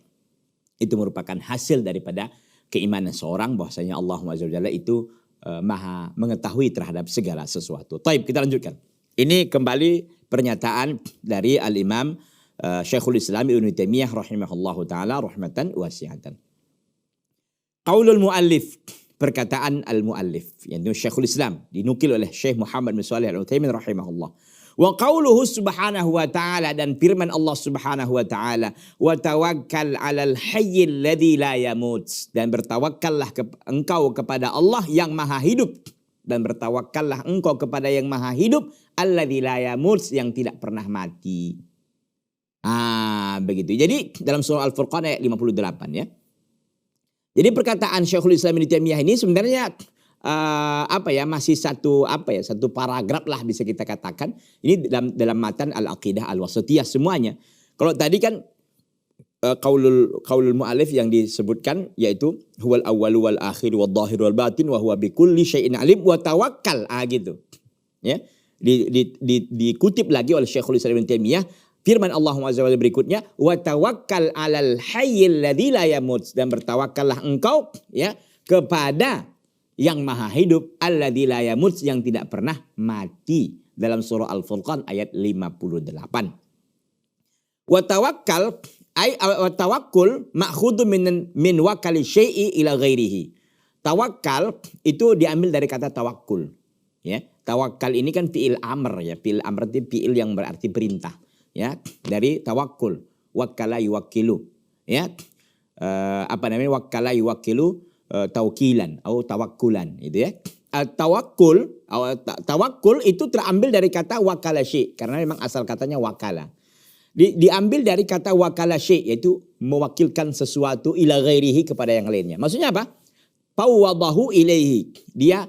[SPEAKER 1] Itu merupakan hasil daripada keimanan seorang bahwasanya Allah Azza wa Jalla itu maha mengetahui terhadap segala sesuatu. Taib, kita lanjutkan. Ini kembali pernyataan dari Al-Imam Syekhul Islam Ibnu Taimiyah rahimahullahu ta'ala rahmatan wasi'atan. Qaulul muallif, perkataan al-muallif, yaitu Syekhul Islam, dinukil oleh Syekh Muhammad bin Shalih Al-Utsaimin rahimahullah. Wa qauluhu subhanahu wa ta'ala, dan firman Allah subhanahu wa ta'ala, wa tawakkal 'alal hayyil ladzi la yamut, dan bertawakkallah engkau kepada Allah yang maha hidup, dan bertawakkallah engkau kepada yang maha hidup, alladzi la yamut, yang tidak pernah mati. Begitu. Jadi dalam surah Al-Furqan ayat 58 ya. Jadi perkataan Syekhul Islam Ibnu Taimiyah ini sebenarnya masih satu paragraf lah bisa kita katakan. Ini dalam matan Al-Aqidah Al-Wasithiyah semuanya. Kalau tadi kan qaulul mu'allif yang disebutkan yaitu huwal awwalu wal akhir wal dhahir wal batin wa huwa bikulli syai'in alim wa tawakkal, gitu. Ya. Dikutip lagi oleh Syekhul Islam Ibnu Taimiyah firman Allah Azza wa Jalla berikutnya, wa tawakkal 'alal hayyil ladzi la yamut, dan bertawakkallah engkau ya kepada yang maha hidup, alladzi la yamut, yang tidak pernah mati, dalam surah Al-Furqan ayat 58. Wa tawakkal wa tawakkul ma'khudun min wakali syai'i ila ghairihi. Tawakal itu diambil dari kata tawakkul ya. Tawakal ini kan fi'il amr ya, fi'il amr itu fi'il yang berarti perintah. Ya, dari tawakkul, wakkala yuwakkilu, ya, wakkala yuwakkilu tawkilan atau tawakkulan, itu ya. Tawakkul itu terambil dari kata wakala syai', karena memang asal katanya wakala. Diambil dari kata wakala syai', yaitu mewakilkan sesuatu ila ghairihi, kepada yang lainnya. Maksudnya apa? Fawwadahu ilaihi, dia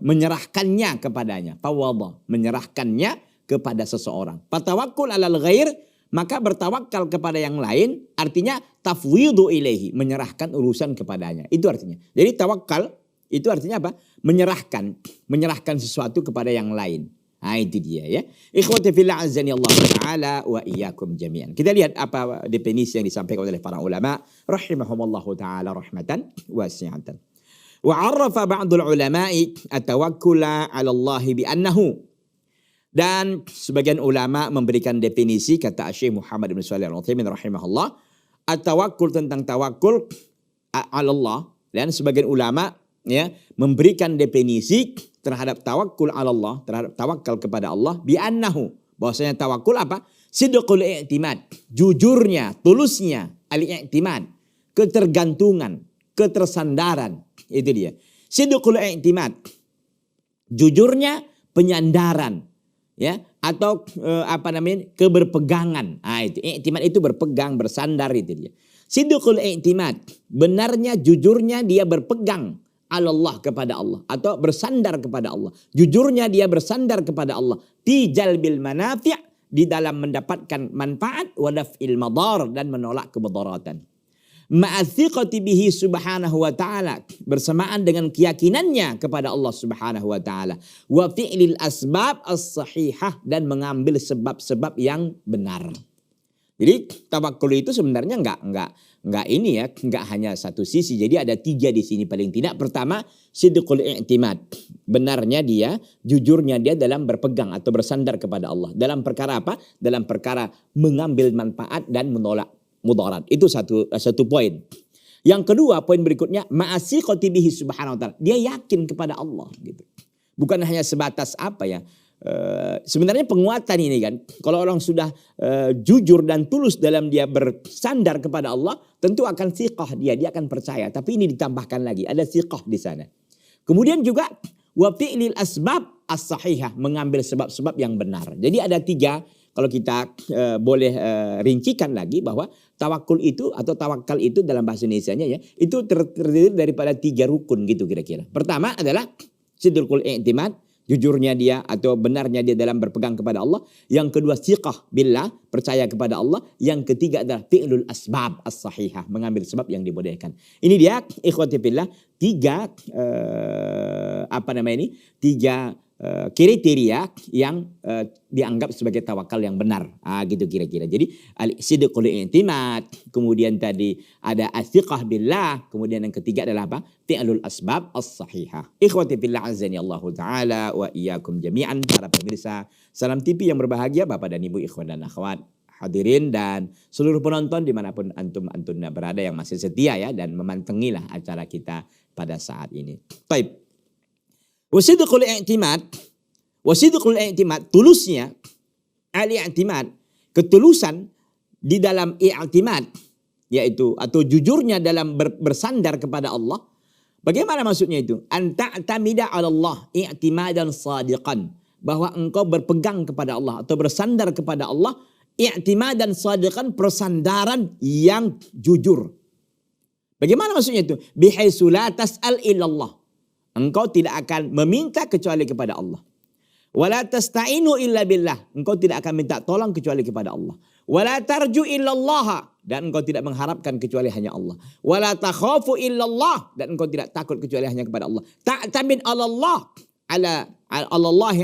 [SPEAKER 1] menyerahkannya kepadanya. Fawwada, menyerahkannya kepada seseorang. Fatawakkul 'alal ghair, maka bertawakal kepada yang lain, artinya tafwidhu ilaihi, menyerahkan urusan kepadanya. Itu artinya. Jadi tawakal itu artinya apa? Menyerahkan sesuatu kepada yang lain. Itu dia ya. Ikhwati fillah azani Allah taala wa iyyakum jami'an. Kita lihat apa definisi yang disampaikan oleh para ulama rahimahumullahu taala rahmatan wasi'atan. Wa 'arafa ba'dul ulama'i at-tawakkula 'ala Allah bi annahu, dan sebagian ulama memberikan definisi, kata Syekh Muhammad bin Shalih Al-Utsaimin rahimahullah, at-tawakkul, tentang tawakul 'ala Allah, dan sebagian ulama ya memberikan definisi terhadap tawakul 'ala Allah, terhadap tawakal kepada Allah, bi annahu, bahwasanya tawakul apa? Sidqul i'timad, jujurnya, tulusnya, al-i'timad, ketergantungan, ketersandaran. Itu dia. Sidqul i'timad, jujurnya penyandaran ya, atau keberpegangan. Itu i'timad, itu berpegang, bersandar, itu dia. Sidqul i'timad, benarnya, jujurnya dia berpegang Allah, kepada Allah, atau bersandar kepada Allah. Jujurnya dia bersandar kepada Allah fi jalbil manafi', di dalam mendapatkan manfaat, wa daf'il madar, dan menolak kemudaratan. Ma'athiqati bihi subhanahu wa ta'ala, bersamaan dengan keyakinannya kepada Allah subhanahu wa ta'ala, wa fi'lil asbab as-sahihah, dan mengambil sebab-sebab yang benar. Jadi tawakul itu sebenarnya enggak ini ya, enggak hanya satu sisi. Jadi ada 3 di sini paling tidak. Pertama, sidqul i'timad, benarnya dia, jujurnya dia dalam berpegang atau bersandar kepada Allah. Dalam perkara apa? Dalam perkara mengambil manfaat dan menolak mudarat. Itu satu poin. Yang kedua, poin berikutnya, ma'asiqati bihi subhanahu wa ta'ala, dia yakin kepada Allah gitu. Bukan hanya sebatas sebenarnya penguatan ini kan, kalau orang sudah jujur dan tulus dalam dia bersandar kepada Allah, tentu akan siqah, dia akan percaya. Tapi ini ditambahkan lagi, ada siqah di sana. Kemudian juga wa fi'lil asbab as-sahihah, mengambil sebab-sebab yang benar. Jadi ada 3. Kalau kita boleh rincikan lagi, bahwa tawakul itu atau tawakal itu dalam bahasa Indonesianya ya, itu terdiri daripada 3 rukun gitu kira-kira. Pertama adalah sidqul i'timad, jujurnya dia atau benarnya dia dalam berpegang kepada Allah. Yang kedua, siqah billah, percaya kepada Allah. Yang ketiga adalah fi'lul asbab as-sahihah, mengambil sebab yang dibolehkan. Ini dia ikhwati fillah, 3 kriteria yang dianggap sebagai tawakal yang benar. Gitu kira-kira. Jadi sidqul i'timad, kemudian tadi ada as-siqah billah, kemudian yang ketiga adalah apa? Fi'lul asbab as-sahihah. Ikhwati fillah azani Allah taala wa iyyakum jami'an. Para pemirsa Salam TV yang berbahagia, Bapak dan Ibu, ikhwan dan akhwat, hadirin dan seluruh penonton dimanapun antum berada yang masih setia ya dan memantengilah acara kita pada saat ini. Baik. Wasidqul i'timad, tulusnya al-i'timad, ketulusan di dalam i'timad, yaitu atau jujurnya dalam bersandar kepada Allah. Bagaimana maksudnya itu? Anta'tamida 'ala Allah i'timadan shadiqan, bahwa engkau berpegang kepada Allah atau bersandar kepada Allah i'timadan shadiqan, persandaran yang jujur. Bagaimana maksudnya itu? Bihaitsu la tas'al illallah, engkau tidak akan meminta kecuali kepada Allah. Wala tasta'inu illa billah, engkau tidak akan minta tolong kecuali kepada Allah. Wala tarju illallah, dan engkau tidak mengharapkan kecuali hanya Allah. Wala takhafu illallah, dan engkau tidak takut kecuali hanya kepada Allah. Ta'tamid Allah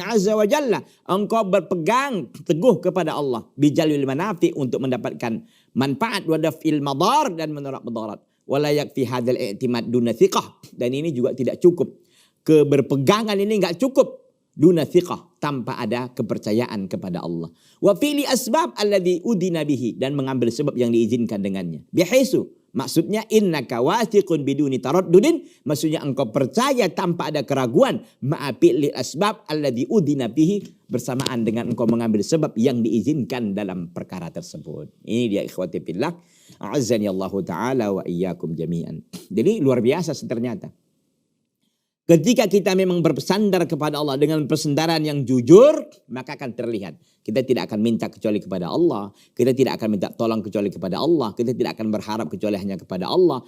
[SPEAKER 1] azza wa jalla, engkau berpegang teguh kepada Allah bijalil manafi, untuk mendapatkan manfaat wa daf'il madar, dan menolak mudarat. Wala yakfi hadzal i'timad duna thiqah, dan ini juga tidak cukup. Keberpegangan ini enggak cukup duna thiqah, tanpa ada kepercayaan kepada Allah. Wa fi'li asbab alladhi udina bihi, dan mengambil sebab yang diizinkan dengannya. Bihaisu, maksudnya innaka wathiqun biduni taraddudin, maksudnya engkau percaya tanpa ada keraguan, ma'a fi'li asbab alladhi udina bihi, bersamaan dengan engkau mengambil sebab yang diizinkan dalam perkara tersebut. Ini dia ikhwati fillah, a'azzani Allah taala wa iyyakum jami'an. Jadi luar biasa ternyata. Ketika kita memang bersandar kepada Allah dengan persandaran yang jujur, maka akan terlihat. Kita tidak akan minta kecuali kepada Allah. Kita tidak akan minta tolong kecuali kepada Allah. Kita tidak akan berharap kecuali hanya kepada Allah.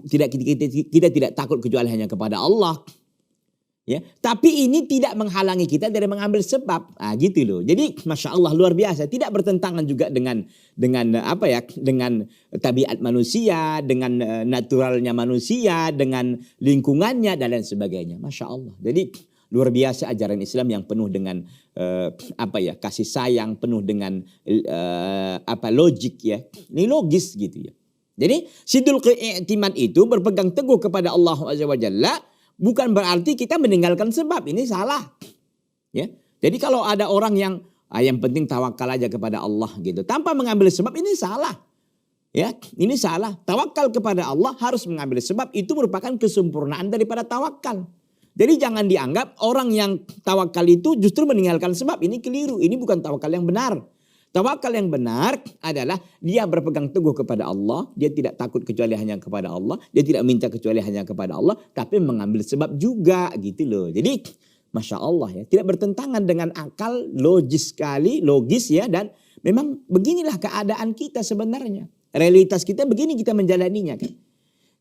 [SPEAKER 1] Kita tidak takut kecuali hanya kepada Allah. Ya, tapi ini tidak menghalangi kita dari mengambil sebab. Gitu loh. Jadi Masya Allah luar biasa. Tidak bertentangan juga dengan tabiat manusia, dengan naturalnya manusia, dengan lingkungannya dan lain sebagainya. Masya Allah. Jadi luar biasa ajaran Islam yang penuh dengan kasih sayang, penuh dengan logik ya. Ini logis gitu ya. Jadi sidul i'timad itu berpegang teguh kepada Allah Azza wa Jalla. Bukan berarti kita meninggalkan sebab, ini salah. Ya. Jadi kalau ada orang yang penting tawakal aja kepada Allah gitu, tanpa mengambil sebab, ini salah. Ya, ini salah. Tawakal kepada Allah harus mengambil sebab, itu merupakan kesempurnaan daripada tawakal. Jadi jangan dianggap orang yang tawakal itu justru meninggalkan sebab, ini keliru. Ini bukan tawakal yang benar. Tawakal yang benar adalah dia berpegang teguh kepada Allah. Dia tidak takut kecuali hanya kepada Allah. Dia tidak minta kecuali hanya kepada Allah. Tapi mengambil sebab juga gitu loh. Jadi Masya Allah ya. Tidak bertentangan dengan akal, logis sekali. Logis ya. Dan memang beginilah keadaan kita sebenarnya. Realitas kita begini kita menjalaninya kan.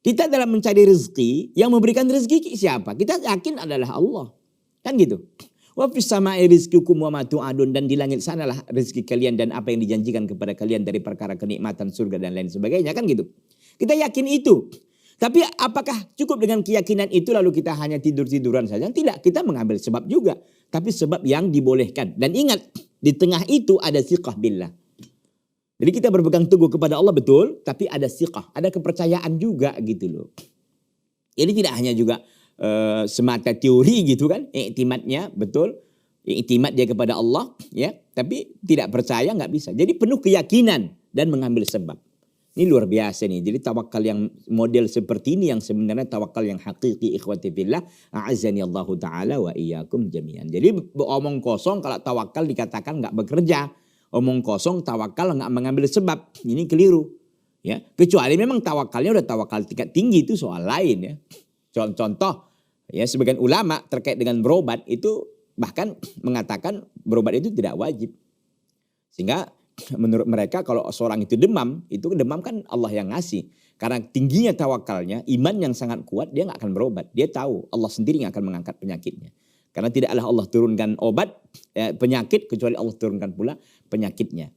[SPEAKER 1] Kita dalam mencari rezeki. Yang memberikan rezeki siapa? Kita yakin adalah Allah. Kan gitu. Wa fis sama'i rizqukum wa ma tu'adun, dan di langit sanalah rezeki kalian dan apa yang dijanjikan kepada kalian dari perkara kenikmatan surga dan lain sebagainya kan gitu. Kita yakin itu. Tapi apakah cukup dengan keyakinan itu lalu kita hanya tidur-tiduran saja? Tidak, kita mengambil sebab juga, tapi sebab yang dibolehkan. Dan ingat, di tengah itu ada thiqah billah. Jadi kita berpegang teguh kepada Allah betul, tapi ada thiqah, ada kepercayaan juga gitu loh. Ini tidak hanya juga semata teori gitu kan, i'timadnya betul, i'timad dia kepada Allah ya, tapi tidak percaya nggak bisa. Jadi penuh keyakinan dan mengambil sebab. Ini luar biasa nih. Jadi tawakal yang model seperti ini yang sebenarnya tawakal yang hakiki ikhwati fillah, a'azzani Allah taala wa iyyakum jami'an. Jadi omong kosong kalau tawakal dikatakan nggak bekerja, omong kosong tawakal nggak mengambil sebab, ini keliru ya. Kecuali memang tawakalnya udah tawakal tingkat tinggi, itu soal lain ya. Contoh ya, sebagian ulama terkait dengan berobat itu bahkan mengatakan berobat itu tidak wajib. Sehingga menurut mereka kalau seorang itu demam kan Allah yang ngasih. Karena tingginya tawakalnya, iman yang sangat kuat, dia nggak akan berobat. Dia tahu Allah sendiri yang akan mengangkat penyakitnya. Karena tidaklah Allah turunkan obat penyakit kecuali Allah turunkan pula penyakitnya,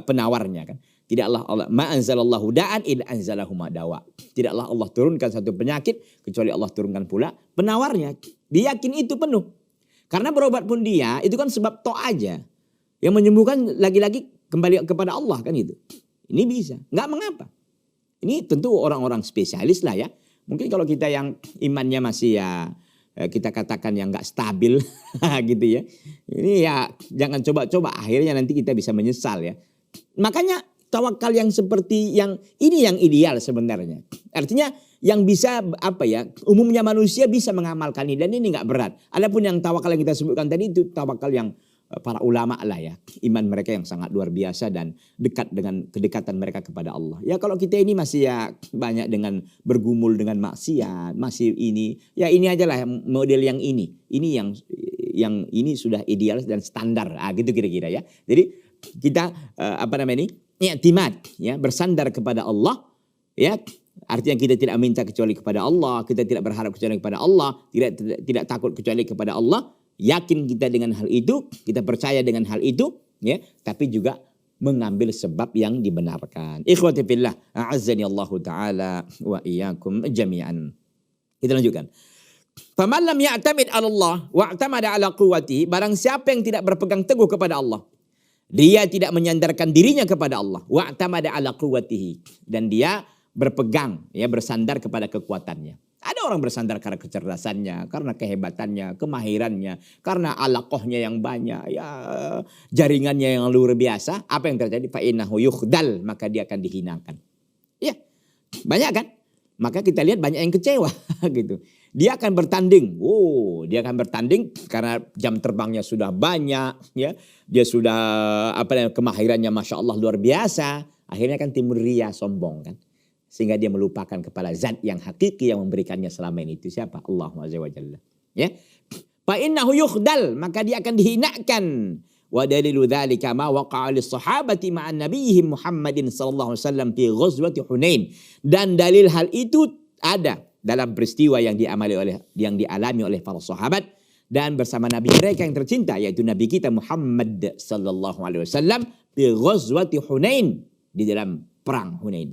[SPEAKER 1] penawarnya kan. Tidaklah Allah ma'anzalallahu da'an illa anzalahu ma'dawa. Tidaklah Allah turunkan satu penyakit kecuali Allah turunkan pula penawarnya. Dia yakin itu penuh. Karena berobat pun dia itu kan sebab toh aja. Yang menyembuhkan lagi-lagi kembali kepada Allah kan itu. Ini bisa, nggak mengapa. Ini tentu orang-orang spesialis lah ya. Mungkin kalau kita yang imannya masih ya kita katakan yang nggak stabil gitu ya. Ini ya jangan coba-coba, akhirnya nanti kita bisa menyesal ya. makanya tawakal yang seperti yang ini yang ideal sebenarnya. Artinya yang bisa umumnya manusia bisa mengamalkan ini dan ini nggak berat. Adapun yang tawakal yang kita sebutkan tadi itu tawakal yang para ulama lah ya, iman mereka yang sangat luar biasa dan dekat dengan kedekatan mereka kepada Allah. Ya kalau kita ini masih ya banyak dengan bergumul dengan maksiat, masih ini aja lah model yang ini ini sudah ideal dan standar, gitu kira-kira ya. Jadi kita i'timad ya, bersandar kepada Allah ya. Artinya kita tidak minta kecuali kepada Allah, kita tidak berharap kecuali kepada Allah, tidak takut kecuali kepada Allah. Yakin kita dengan hal itu, kita percaya dengan hal itu, ya, tapi juga mengambil sebab yang dibenarkan. Ikhwati fillah, a'azzani Allah Ta'ala wa iyyakum jami'an. Kita lanjutkan. Faman lam ya'tamid 'ala Allah wa'tamada 'ala quwwatihi, barang siapa yang tidak berpegang teguh kepada Allah, dia tidak menyandarkan dirinya kepada Allah, wa'tamada 'ala quwwatihi, dan dia berpegang, ya, bersandar kepada kekuatannya. Ada orang bersandar karena kecerdasannya, karena kehebatannya, kemahirannya, karena alaqohnya yang banyak, ya, jaringannya yang luar biasa. Apa yang terjadi? Fa innahu yukhdal, maka dia akan dihinakan. Ya, banyak kan? Maka kita lihat banyak yang kecewa gitu. Dia akan bertanding. Dia akan bertanding karena jam terbangnya sudah banyak, ya. Dia sudah kemahirannya Masya Allah luar biasa. Akhirnya kan timbul ria, sombong kan. Sehingga dia melupakan kepada zat yang hakiki yang memberikannya selama ini. Itu siapa? Allah Azza wa Jalla. Ya. Fa innahu yukhdal, maka dia akan dihinakan. Wa dalilu dzalika ma waqa'a lis-sahabati ma'an nabiyihim Muhammadin sallallahu alaihi wasallam fi ghazwati Hunain. Dan dalil hal itu ada dalam peristiwa yang dialami oleh para sahabat dan bersama nabi mereka yang tercinta, yaitu nabi kita Muhammad sallallahu alaihi wasallam fi ghazwati Hunain, di dalam perang Hunain.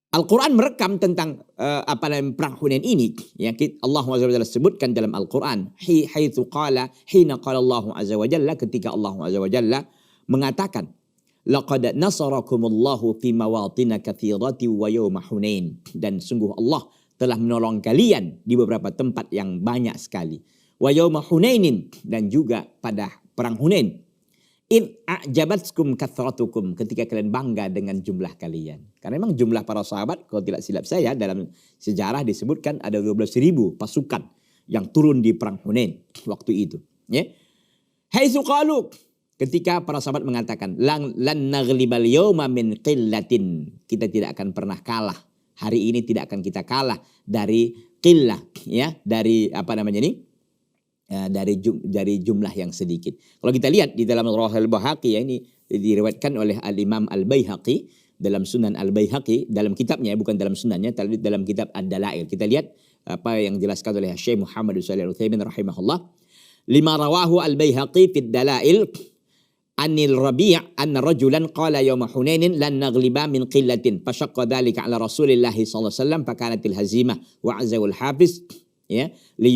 [SPEAKER 1] Al-Quran merekam tentang perang Hunain ini. Ya, Allah Azza wa Jalla sebutkan dalam Al-Quran. Hina qala Allah Azza wa Jalla, ketika Allah Azza wa Jalla mengatakan, laqad nasarakumullahu fi mawatina katsiratin wa yawma Hunain. Dan sungguh Allah telah menolong kalian di beberapa tempat yang banyak sekali. Wa yawma Hunainin, dan juga pada perang Hunain. In a'jabatkum kathratukum, ketika kalian bangga dengan jumlah kalian. Karena memang jumlah para sahabat, kalau tidak silap saya, dalam sejarah disebutkan ada 12.000 pasukan yang turun di perang Hunain waktu itu. Ya. Haitsu qalu, ketika para sahabat mengatakan, lan naghlibal yawma min qillatin, kita tidak akan pernah kalah. Hari ini tidak akan kita kalah dari qillah, ya, dari dari jumlah yang sedikit. Kalau kita lihat di dalam Rawahul Baihaqi, ya, ini diriwayatkan oleh Al-Imam Al-Baihaqi dalam Sunan Al-Baihaqi, dalam kitabnya, bukan dalam sunannya, tapi dalam kitab Ad-Dalail. Kita lihat apa yang dijelaskan oleh Syekh Muhammad Shalih Al-Utsaimin rahimahullah. Lima rawahu Al-Baihaqi fid Dalail anil Rabi' anna rajulan qala yawma Hunainin lan naghliba min qillatin fashaqqa dhalika ala Rasulillah sallallahu alaihi wasallam fakanatil hazimah wa azawul hafiz, ya, li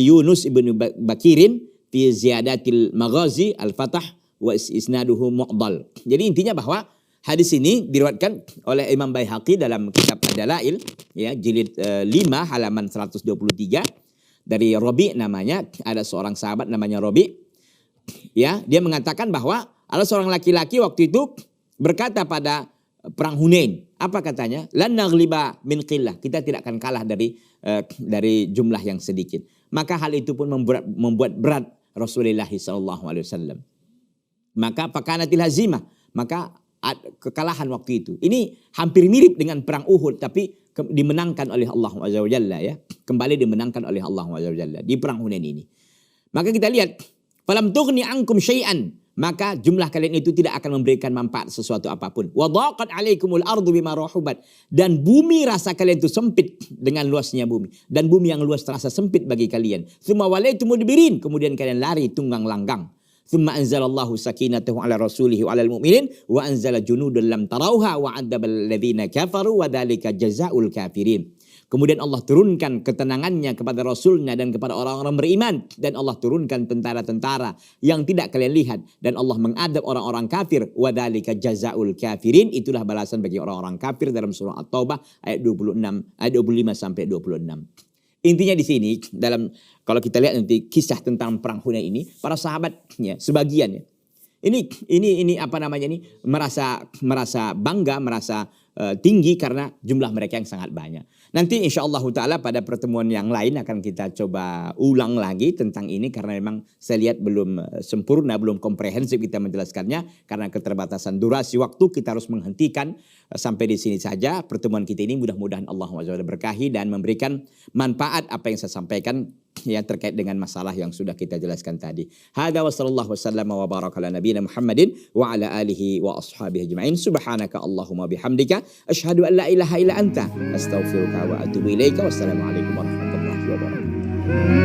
[SPEAKER 1] Yunus ibn Bakirin fi ziyadatil maghazi al-Fatah wa isnaduhu mu'dal. Jadi intinya bahwa hadis ini diriwayatkan oleh Imam Baihaqi dalam kitab Ad-Dalail, ya, jilid 5 halaman 123, dari Rabi' namanya, ada seorang sahabat namanya Rabi', ya, dia mengatakan bahwa ada seorang laki-laki waktu itu berkata pada perang Hunain. Apa katanya? Lan naghliba min qillah, kita tidak akan kalah dari jumlah yang sedikit. Maka hal itu pun membuat berat Rasulullah SAW. Maka fakanatil hazimah, maka kekalahan waktu itu. Ini hampir mirip dengan perang Uhud, tapi dimenangkan oleh Allah Azza wa Jalla, ya. Kembali dimenangkan oleh Allah Azza wa Jalla di perang Hunain ini. Maka kita lihat, falam tughni ankum syai'an, maka jumlah kalian itu tidak akan memberikan manfaat sesuatu apapun. Wa dhaqat 'alaikumul ardu bima rahubat, dan bumi rasa kalian itu sempit dengan luasnya bumi, dan bumi yang luas terasa sempit bagi kalian. Tsumma walaitum mudbirin, kemudian kalian lari tunggang langgang. Tsumma anzalallahu sakinatahu 'ala rasulihi wa 'alal mu'minin wa anzala junudan lam tarauha wa 'adzabal ladzina kafaru wa dzalika jazaa'ul kafirin. Kemudian Allah turunkan ketenangannya kepada Rasulnya dan kepada orang-orang beriman. Dan Allah turunkan tentara-tentara yang tidak kalian lihat. Dan Allah mengadab orang-orang kafir. Wadhalika jazaul kafirin. Itulah balasan bagi orang-orang kafir dalam surah At-Taubah ayat 26, ayat 25 sampai 26. Intinya di sini, dalam kalau kita lihat nanti kisah tentang perang Hunain ini, para sahabatnya sebagiannya Ini apa namanya ini merasa bangga, merasa tinggi karena jumlah mereka yang sangat banyak. Nanti insya Allah Ta'ala pada pertemuan yang lain akan kita coba ulang lagi tentang ini karena memang saya lihat belum sempurna, belum komprehensif kita menjelaskannya karena keterbatasan durasi waktu. Kita harus menghentikan sampai di sini saja pertemuan kita ini. Mudah-mudahan Allah SWT berkahi dan memberikan manfaat apa yang saya sampaikan yang terkait dengan masalah yang sudah kita jelaskan tadi. Hadza wa sallallahu wasallam wa baraka ala nabiyina Muhammadin wa ala alihi wa ashabihi ajma'in. Subhanaka Allahumma bihamdika asyhadu an la ilaha illa anta astaghfiruka wa atubu ilaika. Wassalamualaikum warahmatullahi wabarakatuh.